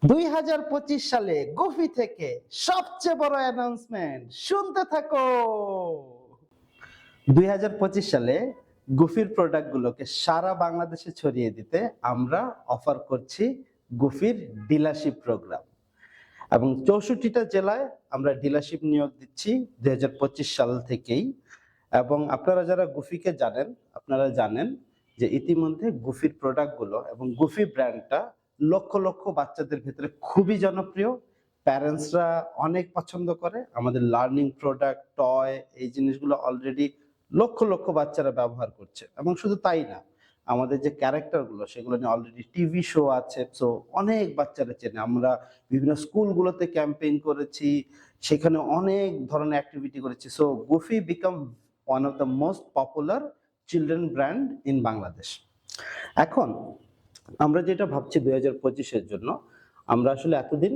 2025 সালে গুফি থেকে সবচেয়ে বড় অ্যানাউন্সমেন্ট শুনতে থাকো। 2025 সালে গুফির প্রোডাক্টগুলোকে সারা বাংলাদেশে ছড়িয়ে দিতে আমরা অফার করছি গুফির ডিলারশিপ প্রোগ্রাম, এবং 64টা জেলায় আমরা ডিলারশিপ নিয়োগ দিচ্ছি 2025 সাল থেকেই। এবং আপনারা যারা গুফিকে জানেন, আপনারা জানেন যে ইতিমধ্যে গুফির প্রোডাক্টগুলো এবং গুফি ব্র্যান্ডটা লক্ষ লক্ষ বাচ্চাদের ভিতরে খুবই জনপ্রিয়। প্যারেন্টসরা অনেক পছন্দ করে। আমাদের লার্নিং প্রোডাক্ট, টয়, এই জিনিসগুলো অলরেডি লক্ষ লক্ষ বাচ্চারা ব্যবহার করছে। এবং শুধু তাই না, আমাদের যে ক্যারেক্টারগুলো সেগুলো নিয়ে অলরেডি টিভি শো আছে, সো অনেক বাচ্চারা চেনে। আমরা বিভিন্ন স্কুলগুলোতে ক্যাম্পেইন করেছি, সেখানে অনেক ধরনের অ্যাক্টিভিটি করেছি। So goofy become one of the most popular children brand in Bangladesh. এখন আমরা যেটা ভাবছি 2025-এর জন্য, আমরা আসলে এতদিন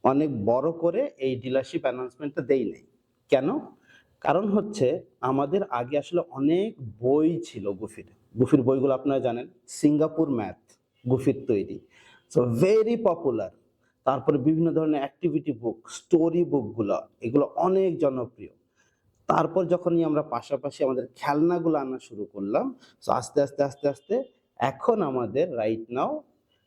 অনেক বড় করে এই ডিলারশিপ অ্যানাউন্সমেন্টটা দেই নাই। কেন? কারণ হচ্ছে আমাদের আগে আসলে অনেক বই ছিল গুফির। গুফির বইগুলো আপনারা জানেন, সিঙ্গাপুর ম্যাথ গুফির তৈরি, সো ভেরি পপুলার। তারপরে বিভিন্ন ধরনের অ্যাক্টিভিটি বুক, স্টোরি বুকগুলো, এগুলো অনেক জনপ্রিয়। তারপর যখনই আমরা পাশাপাশি আমাদের খেলনাগুলো আনা শুরু করলাম, সো আস্তে আস্তে আস্তে আস্তে এখন আমাদের রাইট নাও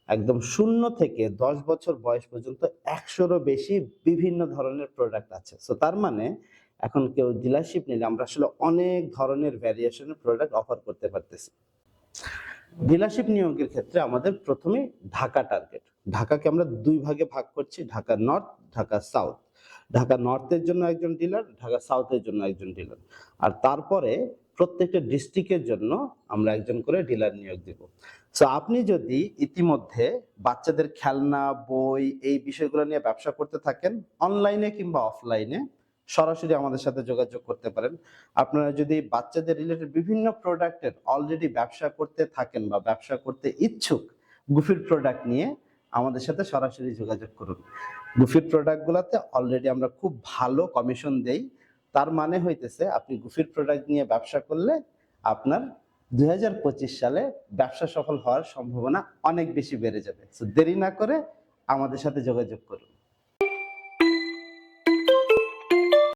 একদম 0 থেকে 10 বছর বয়স পর্যন্ত 100-রও বেশি বিভিন্ন ধরনের প্রোডাক্ট আছে। সো তার মানে এখন কেউ ডিলারশিপ নিলে আমরা আসলে অনেক ধরনের ভ্যারিয়েশনের প্রোডাক্ট অফার করতে পারতেছি। ডিলারশিপ নিয়োগের ক্ষেত্রে আমাদের প্রথমে ঢাকা টার্গেট। ঢাকাকে আমরা 2 ভাগে ভাগ করছি, ঢাকা নর্থ, ঢাকা সাউথ। ঢাকা নর্থের জন্য একজন ডিলার, ঢাকা সাউথের জন্য একজন ডিলার। আর তারপরে প্রত্যেকটা ডিস্ট্রিক্টের জন্য আমরা একজন করে ডিলার নিয়োগ দিব। সো আপনি যদি ইতিমধ্যে বাচ্চাদের খেলনা, বই, এই বিষয়গুলো নিয়ে ব্যবসা করতে থাকেন, অনলাইনে কিংবা অফলাইনে, সরাসরি আমাদের সাথে যোগাযোগ করতে পারেন। আপনারা যদি বাচ্চাদের রিলেটেড বিভিন্ন প্রোডাক্টের অলরেডি ব্যবসা করতে থাকেন বা ব্যবসা করতে ইচ্ছুক গুফির প্রোডাক্ট নিয়ে, আমাদের সাথে সরাসরি যোগাযোগ করুন। গুফির প্রোডাক্টগুলোতে অলরেডি আমরা খুব ভালো কমিশন দেই। তার মানে হইতেছে আপনি গুফির প্রোডাক্ট নিয়ে ব্যবসা করলে আপনার 2025 সালে ব্যবসা সফল হওয়ার সম্ভাবনা অনেক বেশি বেড়ে যাবে। সো দেরি না করে আমাদের সাথে যোগাযোগ করুন।